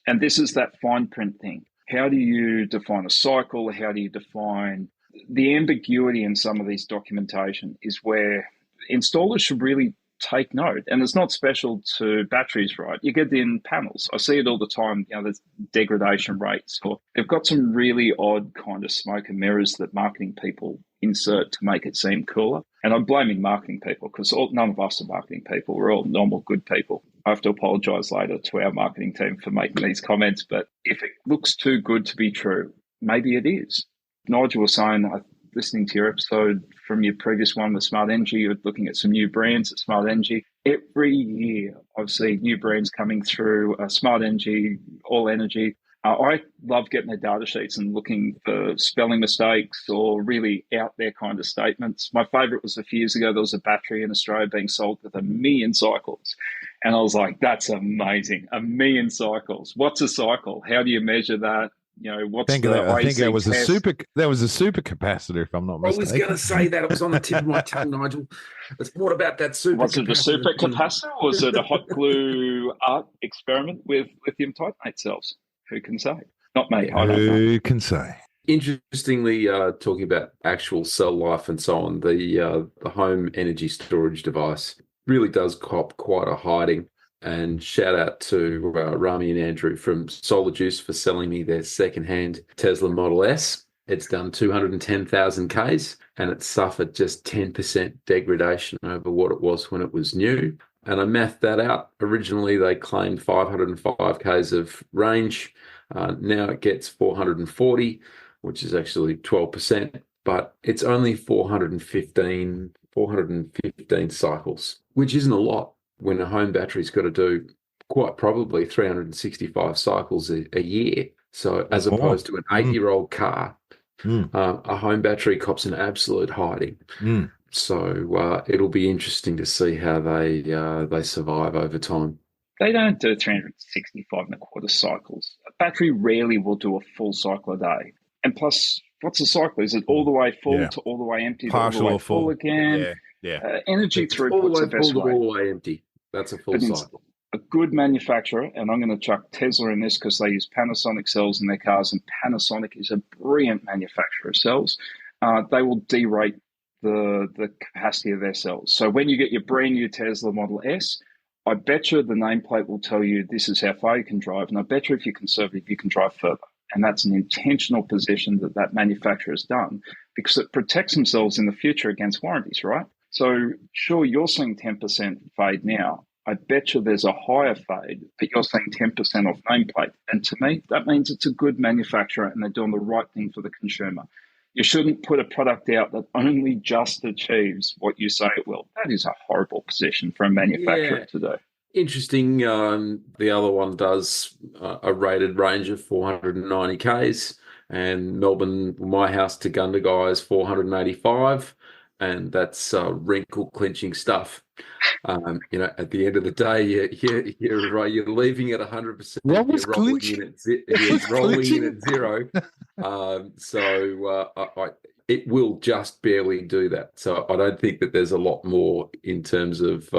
[SPEAKER 5] And this is that fine print thing. How do you define a cycle? How do you define the ambiguity in some of these documentation is where installers should really take note. And it's not special to batteries, right? You get it in panels. I see it all the time. There's degradation rates, or they've got some really odd kind of smoke and mirrors that marketing people insert to make it seem cooler. And I'm blaming marketing people because none of us are marketing people. We're all normal, good people. I have to apologize later to our marketing team for making these comments. But if it looks too good to be true, maybe it is. Nigel was saying, listening to your episode from your previous one with Smart Energy, you're looking at some new brands at Smart Energy. Every year I've seen new brands coming through, Smart Energy, All Energy. I love getting the data sheets and looking for spelling mistakes or really out there kind of statements. My favorite was a few years ago, there was a battery in Australia being sold with 1 million cycles. And I was like, that's amazing. 1 million cycles. What's a cycle? How do you measure that? What's
[SPEAKER 3] I think that was
[SPEAKER 5] test?
[SPEAKER 3] a super capacitor, if I'm not mistaken.
[SPEAKER 2] I was going to say that. It was on the tip of my tongue, Nigel. What about that super
[SPEAKER 5] Was
[SPEAKER 2] capacitor?
[SPEAKER 5] it a super capacitor or was it a hot glue art experiment with lithium titanate cells? Who can say? Not me. I don't know.
[SPEAKER 3] Who can say?
[SPEAKER 2] Interestingly, talking about actual cell life and so on, the home energy storage device really does cop quite a hiding. And shout out to Rami and Andrew from Solar Juice for selling me their secondhand Tesla Model S. It's done 210,000 Ks and it suffered just 10% degradation over what it was when it was new. And I mathed that out. Originally, they claimed 505 Ks of range. Now it gets 440, which is actually 12%, but it's only 415 cycles, which isn't a lot when a home battery's got to do quite probably 365 cycles a year. So as opposed to an 8-year-old car, a home battery cops an absolute hiding. So it'll be interesting to see how they survive over time.
[SPEAKER 5] They don't do 365 and a quarter cycles. A battery rarely will do a full cycle a day. And plus, what's a cycle? Is it all the way full to all the way empty,
[SPEAKER 3] partial
[SPEAKER 5] to all the way
[SPEAKER 3] or
[SPEAKER 5] full again? Energy throughput's the best way.
[SPEAKER 2] All the way empty. That's a full cycle.
[SPEAKER 5] A good manufacturer, and I'm going to chuck Tesla in this because they use Panasonic cells in their cars, and Panasonic is a brilliant manufacturer of cells. They will derate the capacity of their cells. So when you get your brand new Tesla Model S, I bet you the nameplate will tell you this is how far you can drive, and I bet you if you're conservative, you can drive further. And that's an intentional position that manufacturer has done because it protects themselves in the future against warranties, right? So sure, you're seeing 10% fade now. I bet you there's a higher fade, but you're seeing 10% off nameplate. And to me, that means it's a good manufacturer and they're doing the right thing for the consumer. You shouldn't put a product out that only just achieves what you say it will. That is a horrible position for a manufacturer to do.
[SPEAKER 2] Interesting. The other one does a rated range of 490 Ks, and Melbourne, my house to Gundagai is 485. And that's wrinkle clinching stuff. At the end of the day, you're leaving at 100%.
[SPEAKER 3] What was clinching?
[SPEAKER 2] You're rolling in at zero. It will just barely do that. So I don't think that there's a lot more in terms of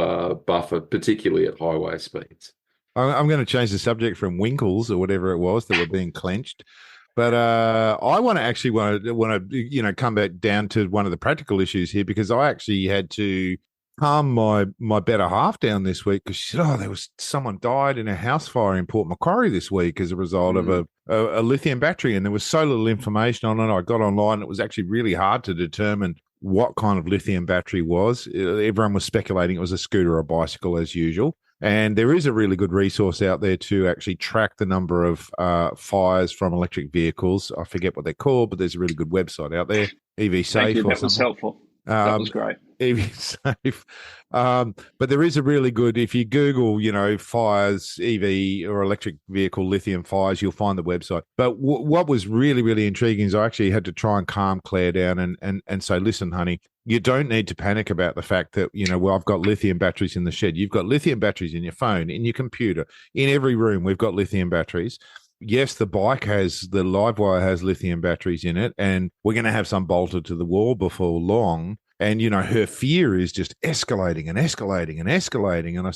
[SPEAKER 2] buffer, particularly at highway speeds.
[SPEAKER 3] I'm going to change the subject from winkles or whatever it was that were being clenched. But I want to come back down to one of the practical issues here, because I actually had to calm my better half down this week because she said, there was someone died in a house fire in Port Macquarie this week as a result of a lithium battery, and there was so little information on it. I got online; it was actually really hard to determine what kind of lithium battery was. Everyone was speculating it was a scooter or a bicycle as usual. And there is a really good resource out there to actually track the number of fires from electric vehicles. I forget what they're called, but there's a really good website out there, EV Safe.
[SPEAKER 5] Thank you. That was helpful. That was great.
[SPEAKER 3] EV safe. But there is a really good, if you Google, fires, EV or electric vehicle lithium fires, you'll find the website. But what was really, really intriguing is I actually had to try and calm Claire down and say, listen, honey, you don't need to panic about the fact that, I've got lithium batteries in the shed. You've got lithium batteries in your phone, in your computer, in every room. We've got lithium batteries. Yes, the LiveWire has lithium batteries in it, and we're going to have some bolted to the wall before long. And, her fear is just escalating and escalating and escalating. And I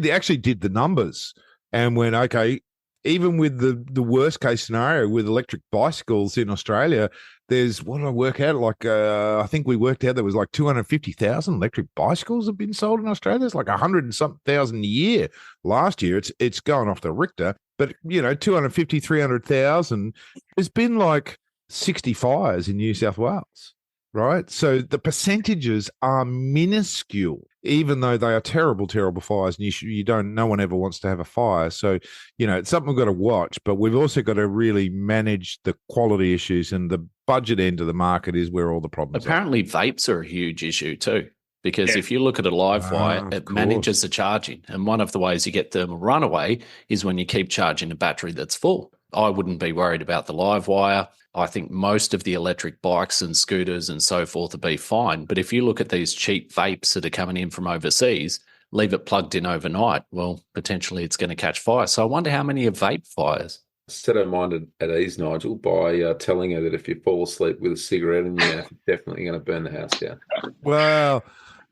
[SPEAKER 3] actually did the numbers and went, okay, even with the worst case scenario with electric bicycles in Australia, there's, what did I work out? I think we worked out there was like 250,000 electric bicycles have been sold in Australia. There's like 100 and something thousand a year. Last year, it's going off the Richter. But, 250, 300,000, there's been like 60 fires in New South Wales, right? So the percentages are minuscule, even though they are terrible, terrible fires. And no one ever wants to have a fire. So, it's something we've got to watch, but we've also got to really manage the quality issues, and the budget end of the market is where all the problems
[SPEAKER 1] Apparently, vapes are a huge issue too. Because if you look at a live wire, it manages the charging. And one of the ways you get thermal runaway is when you keep charging a battery that's full. I wouldn't be worried about the live wire. I think most of the electric bikes and scooters and so forth will be fine. But if you look at these cheap vapes that are coming in from overseas, leave it plugged in overnight, well, potentially it's going to catch fire. So I wonder how many are vape fires.
[SPEAKER 2] Set her mind at ease, Nigel, by telling her that if you fall asleep with a cigarette in your mouth, you're definitely going to burn the house down.
[SPEAKER 3] Well,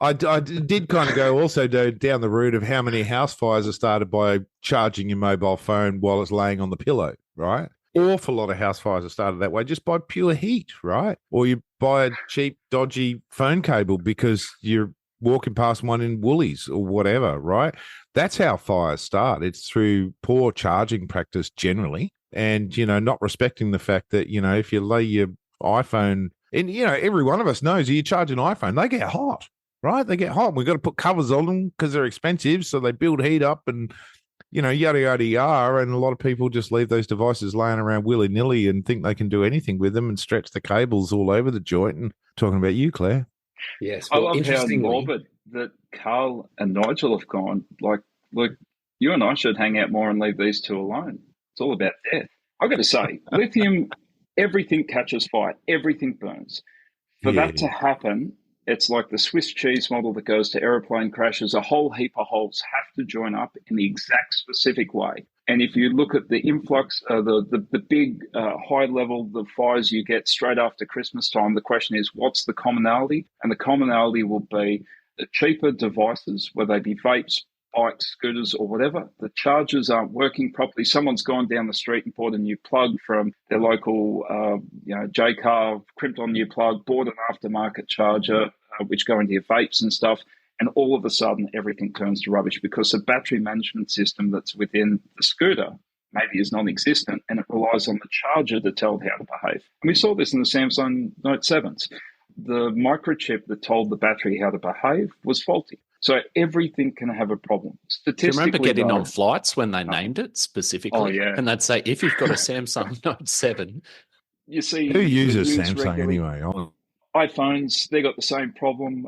[SPEAKER 3] I did kind of go also down the route of how many house fires are started by charging your mobile phone while it's laying on the pillow, right? Awful lot of house fires are started that way just by pure heat, right? Or you buy a cheap, dodgy phone cable because you're walking past one in Woolies or whatever, right? That's how fires start. It's through poor charging practice generally, and, not respecting the fact that, if you lay your iPhone, and, every one of us knows you charge an iPhone, they get hot. Right? They get hot. We've got to put covers on them because they're expensive. So they build heat up and, yada, yada, yada. And a lot of people just leave those devices laying around willy-nilly and think they can do anything with them and stretch the cables all over the joint. And talking about you, Claire.
[SPEAKER 2] Yes.
[SPEAKER 5] Well, I love how morbid that Karl and Nigel have gone. Like, look, you and I should hang out more and leave these two alone. It's all about death. I've got to say, lithium, everything catches fire. Everything burns. For that to happen, it's like the Swiss cheese model that goes to aeroplane crashes. A whole heap of holes have to join up in the exact specific way. And if you look at the influx, the big high level, the fires you get straight after Christmas time, the question is, what's the commonality? And the commonality will be the cheaper devices, whether they be vapes, bikes, scooters, or whatever. The chargers aren't working properly. Someone's gone down the street and bought a new plug from their local, J-Car, crimped on new plug, bought an aftermarket charger, which go into your vapes and stuff. And all of a sudden, everything turns to rubbish because the battery management system that's within the scooter maybe is non-existent, and it relies on the charger to tell it how to behave. And we saw this in the Samsung Note 7s. The microchip that told the battery how to behave was faulty. So everything can have a problem.
[SPEAKER 1] Do you remember getting on flights when they named it specifically?
[SPEAKER 5] Oh, yeah.
[SPEAKER 1] And they'd say, if you've got a Samsung Note 7.
[SPEAKER 5] You see,
[SPEAKER 3] who uses Samsung anyway?
[SPEAKER 5] iPhones, they got the same problem.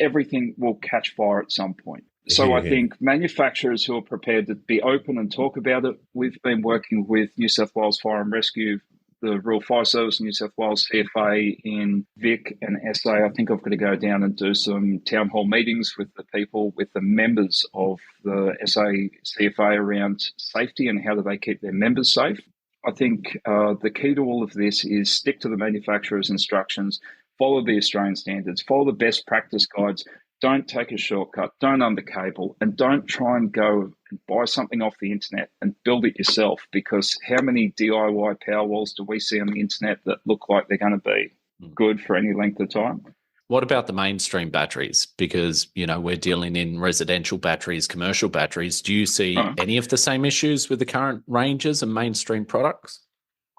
[SPEAKER 5] Everything will catch fire at some point. So I think manufacturers who are prepared to be open and talk about it, we've been working with New South Wales Fire and Rescue, the Rural Fire Service, New South Wales CFA in Vic and SA. I think I've got to go down and do some town hall meetings with the people, with the members of the SA CFA around safety and how do they keep their members safe. I think the key to all of this is stick to the manufacturer's instructions, follow the Australian standards, follow the best practice guides. Don't take a shortcut, don't undercable, and don't try and go and buy something off the internet and build it yourself, because how many DIY power walls do we see on the internet that look like they're going to be good for any length of time?
[SPEAKER 1] What about the mainstream batteries? Because, we're dealing in residential batteries, commercial batteries. Do you see any of the same issues with the current ranges and mainstream products?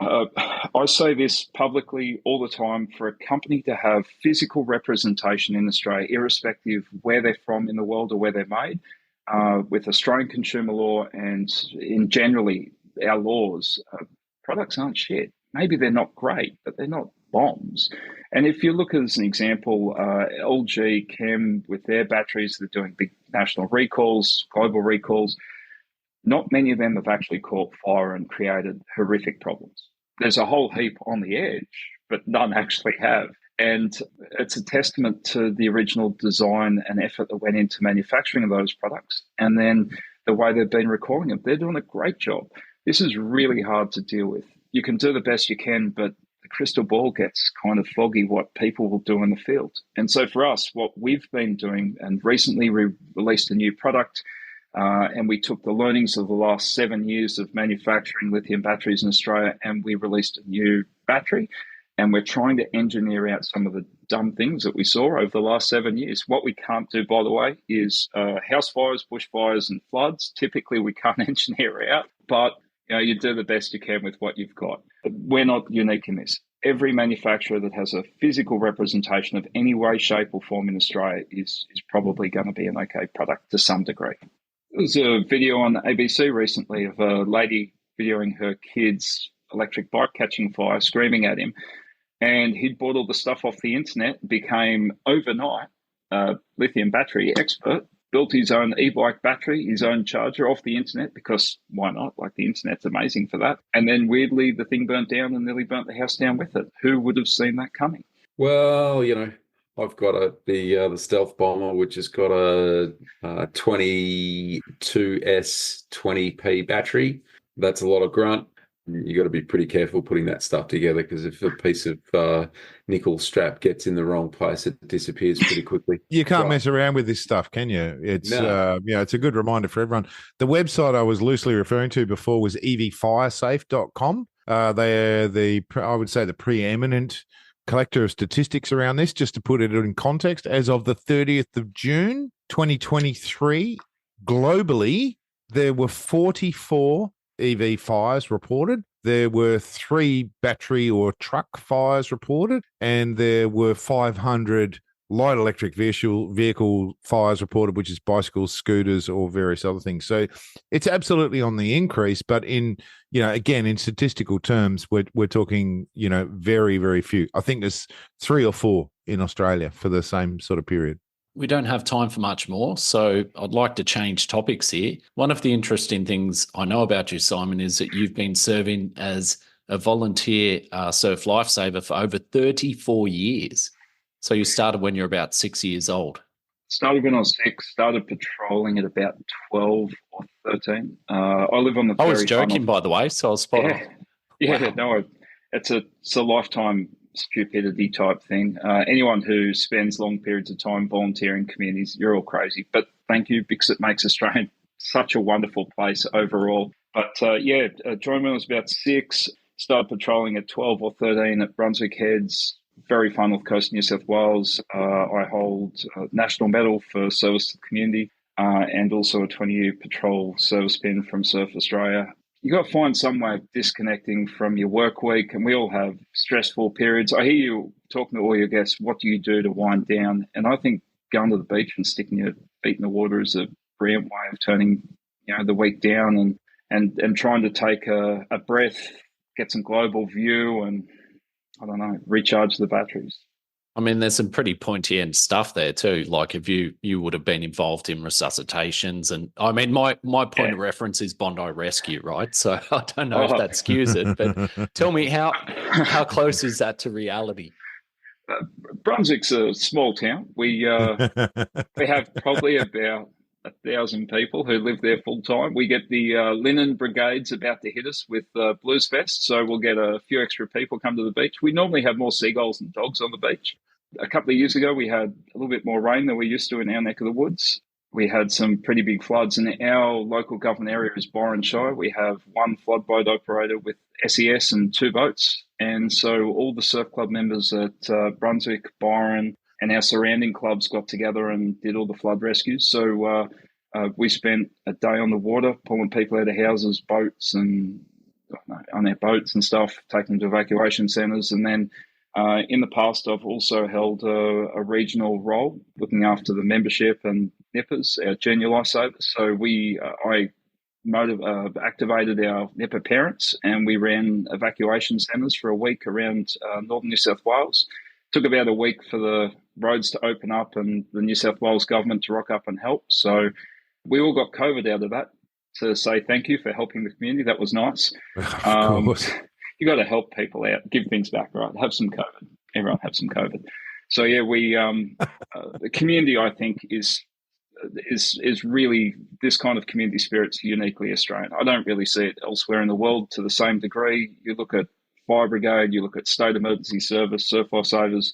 [SPEAKER 5] I say this publicly all the time. For a company to have physical representation in Australia, irrespective where they're from in the world or where they're made, with Australian consumer law and in generally our laws, products aren't shit. Maybe they're not great, but they're not bombs. And if you look as an example, LG Chem with their batteries, they're doing big national recalls, global recalls. Not many of them have actually caught fire and created horrific problems. There's a whole heap on the edge, but none actually have. And it's a testament to the original design and effort that went into manufacturing of those products. And then the way they've been recalling them, they're doing a great job. This is really hard to deal with. You can do the best you can, but the crystal ball gets kind of foggy what people will do in the field. And so for us, what we've been doing, and recently we released a new product, and we took the learnings of the last 7 years of manufacturing lithium batteries in Australia, and we released a new battery. And we're trying to engineer out some of the dumb things that we saw over the last 7 years. What we can't do, by the way, is house fires, bushfires, and floods. Typically, we can't engineer out, but you do the best you can with what you've got. But we're not unique in this. Every manufacturer that has a physical representation of any way, shape, or form in Australia is probably going to be an okay product to some degree. There was a video on ABC recently of a lady videoing her kid's electric bike catching fire, screaming at him. And he'd bought all the stuff off the internet, became overnight a lithium battery expert, built his own e-bike battery, his own charger off the internet, because why not? Like, the internet's amazing for that. And then weirdly, the thing burnt down and nearly burnt the house down with it. Who would have seen that coming?
[SPEAKER 2] Well, I've got the Stealth Bomber, which has got a 22S 20P battery. That's a lot of grunt. You got to be pretty careful putting that stuff together, because if a piece of nickel strap gets in the wrong place, it disappears pretty quickly.
[SPEAKER 3] You can't mess around with this stuff, can you? It's it's a good reminder for everyone. The website I was loosely referring to before was evfiresafe.com. They're I would say the preeminent collector of statistics around this. Just to put it in context, as of the 30th of June 2023, globally there were 44 EV fires reported. There were 3 battery or truck fires reported, and there were 500 light electric vehicle fires reported, which is bicycles, scooters, or various other things. So it's absolutely on the increase, but in statistical terms, we're talking, very, very few. I think there's 3 or 4 in Australia for the same sort of period.
[SPEAKER 1] We don't have time for much more, so I'd like to change topics here. One of the interesting things I know about you, Simon, is that you've been serving as a volunteer surf lifesaver for over 34 years. So you started when you're about 6 years old.
[SPEAKER 5] Started when I was 6, started patrolling at about 12 or 13. I live on the ferry.
[SPEAKER 1] I was joking, by the way, so I was spot on.
[SPEAKER 5] Yeah,
[SPEAKER 1] wow.
[SPEAKER 5] No, it's a lifetime stupidity type thing. Anyone who spends long periods of time volunteering communities, you're all crazy. But thank you, because it makes Australia such a wonderful place overall. But joined when I was about 6, started patrolling at 12 or 13 at Brunswick Heads, very far north coast of New South Wales. I hold a national medal for service to the community and also a 20-year patrol service pin from Surf Australia. You got to find some way of disconnecting from your work week, and we all have stressful periods. I hear you talking to all your guests, what do you do to wind down? And I think going to the beach and sticking your feet in the water is a brilliant way of turning, the week down and trying to take a breath, get some global view, and recharge the batteries.
[SPEAKER 1] I mean, there's some pretty pointy end stuff there too. Like if you would have been involved in resuscitations, and I mean, my point of reference is Bondi Rescue, right? So I don't know if that skews it, but tell me how close is that to reality?
[SPEAKER 5] Brunswick's a small town. We have probably about 1,000 people who live there full time. We get the linen brigades about to hit us with blues vests, so we'll get a few extra people come to the beach. We normally have more seagulls and dogs on the beach. A couple of years ago, we had a little bit more rain than we used to in our neck of the woods. We had some pretty big floods, and our local government area is Byron Shire. We have 1 flood boat operator with SES and 2 boats, and so all the surf club members at Brunswick, Byron, and our surrounding clubs got together and did all the flood rescues. So we spent a day on the water, pulling people out of houses, boats, and on their boats and stuff, taking them to evacuation centres. And then in the past, I've also held a regional role, looking after the membership and nippers, our junior lifesavers. So I activated our NEPA parents, and we ran evacuation centres for a week around northern New South Wales. Took about a week for the roads to open up and the New South Wales government to rock up and help. So we all got COVID out of that, to say thank you for helping the community. That was nice.
[SPEAKER 3] Of course.
[SPEAKER 5] You got to help people out, give things back, right? Have some COVID. Everyone have some COVID. So yeah, we the community, I think, is really, this kind of community spirit's uniquely Australian. I don't really see it elsewhere in the world to the same degree. You look at Fire Brigade, you look at State Emergency Service, Surf Life Savers,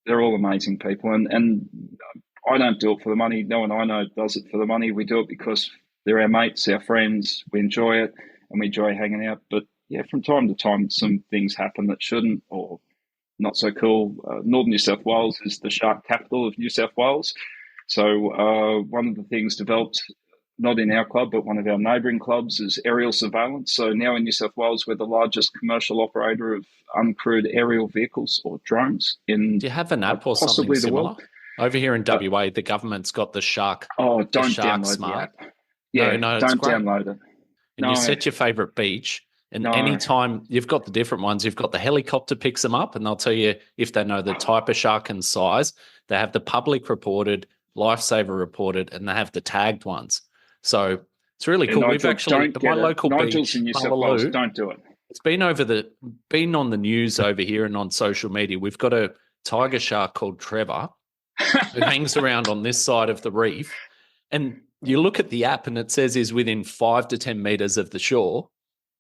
[SPEAKER 5] they're all amazing people. And I don't do it for the money. No one I know does it for the money. We do it because they're our mates, our friends. We enjoy it and we enjoy hanging out. But yeah, from time to time, some things happen that shouldn't, or not so cool. Northern New South Wales is the shark capital of New South Wales. So one of the things developed, not in our club, but one of our neighbouring clubs, is aerial surveillance. So now in New South Wales, we're the largest commercial operator of uncrewed aerial vehicles or drones in
[SPEAKER 1] Do you have an app or something similar? Over here in WA, the government's got the shark.
[SPEAKER 5] Oh, don't
[SPEAKER 1] Shark
[SPEAKER 5] download
[SPEAKER 1] Smart.
[SPEAKER 5] the app. Yeah,
[SPEAKER 1] no,
[SPEAKER 5] don't download it.
[SPEAKER 1] And you set your favourite beach. And anytime you've got the different ones, you've got the helicopter picks them up and they'll tell you if they know the type of shark and size. They have the public reported, lifesaver reported, and they have the tagged ones. So it's really cool.
[SPEAKER 5] Nigel,
[SPEAKER 1] We've actually, my local
[SPEAKER 5] Nigel's
[SPEAKER 1] beach,
[SPEAKER 5] in New South Wales, don't do it.
[SPEAKER 1] it's been on the news over here and on social media. We've got a tiger shark called Trevor who hangs around on this side of the reef. And you look at the app and it says he's within 5 to 10 meters of the shore.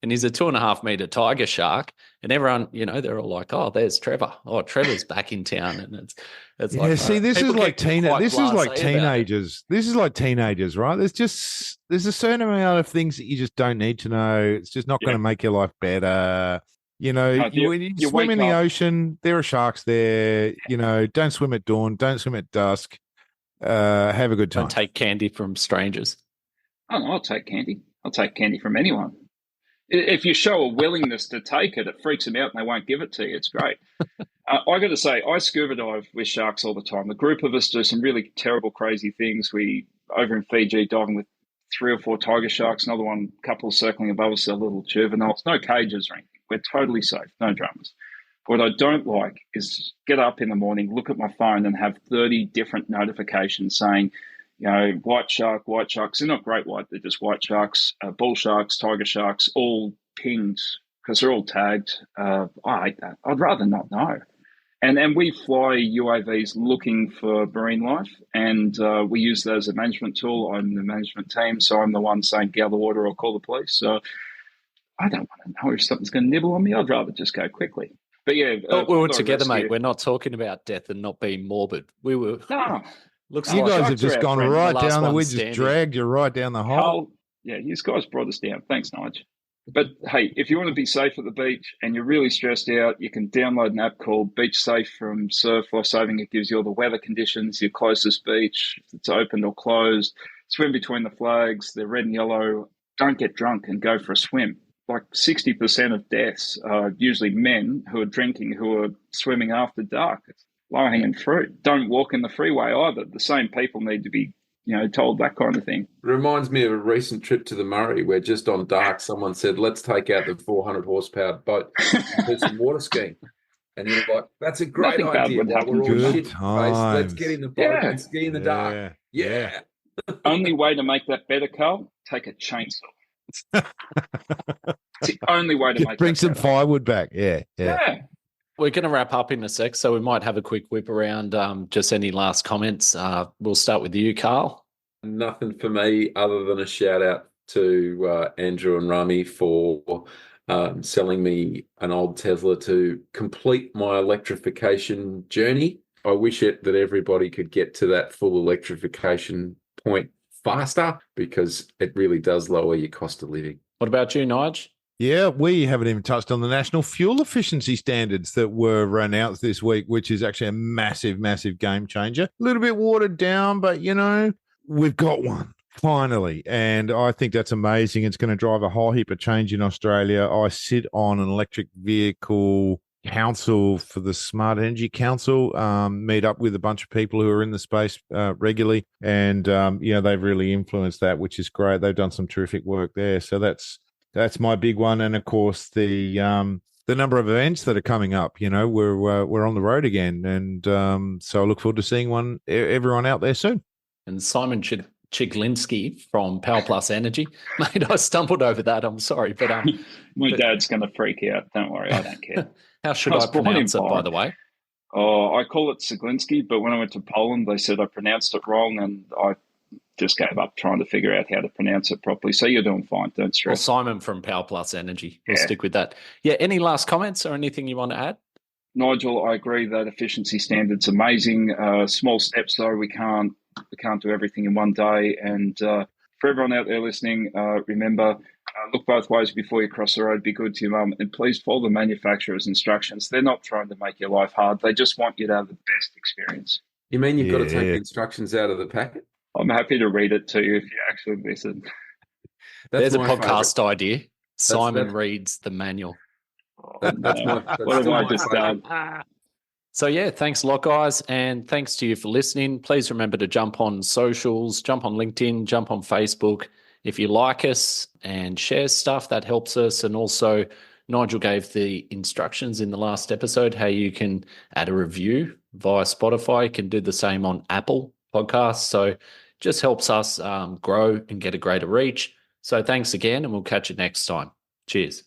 [SPEAKER 1] And he's a 2.5 meter tiger shark, and everyone, they're all like, "Oh, there's Trevor. Oh, Trevor's back in town." And it's like,
[SPEAKER 3] see, this is like teenagers. This is like teenagers, right? There's a certain amount of things that you just don't need to know. It's just not going to make your life better. When you swim in the ocean, there are sharks there. Don't swim at dawn. Don't swim at dusk. Have a good time.
[SPEAKER 1] Don't take candy from strangers.
[SPEAKER 5] Oh, I'll take candy. I'll take candy from anyone. If you show a willingness to take it, it freaks them out and they won't give it to you. It's great. I got to say, I scuba dive with sharks all the time. A group of us do some really terrible, crazy things. We, over in Fiji, diving with 3 or 4 tiger sharks, another couple circling above us, a little juveniles. No cages or anything. We're totally safe, no dramas. What I don't like is get up in the morning, look at my phone and have 30 different notifications saying, white sharks. They're not great white. They're just white sharks, bull sharks, tiger sharks, all pinged because they're all tagged. I hate that. I'd rather not know. And we fly UAVs looking for marine life, and we use that as a management tool. I'm the management team, so I'm the one saying, get out of the water or call the police. So I don't want to know if something's going to nibble on me. I'd rather just go quickly. But yeah.
[SPEAKER 1] We were together, mate. We're not talking about death and not being morbid. We were...
[SPEAKER 5] No.
[SPEAKER 3] Looks you guys have just gone right down the. We just dragged you right down the hole.
[SPEAKER 5] Karl, yeah, you guys brought us down. Thanks, Nigel. But hey, if you want to be safe at the beach and you're really stressed out, you can download an app called Beach Safe from Surf Life Saving. It gives you all the weather conditions, your closest beach, if it's open or closed. Swim between the flags, they're red and yellow. Don't get drunk and go for a swim. Like 60% of deaths are usually men who are drinking, who are swimming after dark. It's low-hanging fruit. Don't walk in the freeway either. The same people need to be, told that kind of thing.
[SPEAKER 2] Reminds me of a recent trip to the Murray where just on dark, someone said, let's take out the 400 horsepower boat and do some water skiing. And you're like, that's a great idea. We're all shit-faced. Let's get in the boat and ski in the dark. Yeah.
[SPEAKER 5] Only way to make that better, Karl, take a chainsaw. It's the only way to
[SPEAKER 3] bring some firewood back. Yeah.
[SPEAKER 1] We're going to wrap up in a sec, so we might have a quick whip around. Just any last comments? We'll start with you, Karl.
[SPEAKER 2] Nothing for me other than a shout out to Andrew and Rami for selling me an old Tesla to complete my electrification journey. I wish that everybody could get to that full electrification point faster because it really does lower your cost of living.
[SPEAKER 1] What about you, Nigel?
[SPEAKER 3] Yeah, we haven't even touched on the national fuel efficiency standards that were announced this week, which is actually a massive, massive game changer. A little bit watered down, but, we've got one finally. And I think that's amazing. It's going to drive a whole heap of change in Australia. I sit on an electric vehicle council for the Smart Energy Council, meet up with a bunch of people who are in the space regularly, and they've really influenced that, which is great. They've done some terrific work there. So that's my big one, and of course the number of events that are coming up. We're on the road again, and so I look forward to seeing everyone out there soon.
[SPEAKER 1] And Simon Ceglinski from PowerPlus Energy. Mate, I stumbled over that. I'm sorry, but
[SPEAKER 5] my dad's going to freak out. Don't worry, I don't care.
[SPEAKER 1] How should I pronounce it, by the way?
[SPEAKER 5] Oh, I call it Ceglinski, but when I went to Poland, they said I pronounced it wrong, and I just gave up trying to figure out how to pronounce it properly. So you're doing fine. Don't stress.
[SPEAKER 1] Well, Simon from PowerPlus Energy. We'll stick with that. Yeah. Any last comments or anything you want to add?
[SPEAKER 5] Nigel, I agree that efficiency standard's amazing. Small steps, though. We can't do everything in one day. And for everyone out there listening, remember, look both ways before you cross the road. Be good to your mum, and please follow the manufacturer's instructions. They're not trying to make your life hard. They just want you to have the best experience.
[SPEAKER 2] You mean you've got to take the instructions out of the packet?
[SPEAKER 5] I'm happy to read it to you if you actually listen.
[SPEAKER 1] There's a podcast idea. Simon reads the manual.
[SPEAKER 2] That's
[SPEAKER 5] what have I just done?
[SPEAKER 1] So, yeah, thanks a lot, guys. And thanks to you for listening. Please remember to jump on socials, jump on LinkedIn, jump on Facebook. If you like us and share stuff, that helps us. And also, Nigel gave the instructions in the last episode how you can add a review via Spotify. You can do the same on Apple Podcasts. So, just helps us grow and get a greater reach. So, thanks again, and we'll catch you next time. Cheers.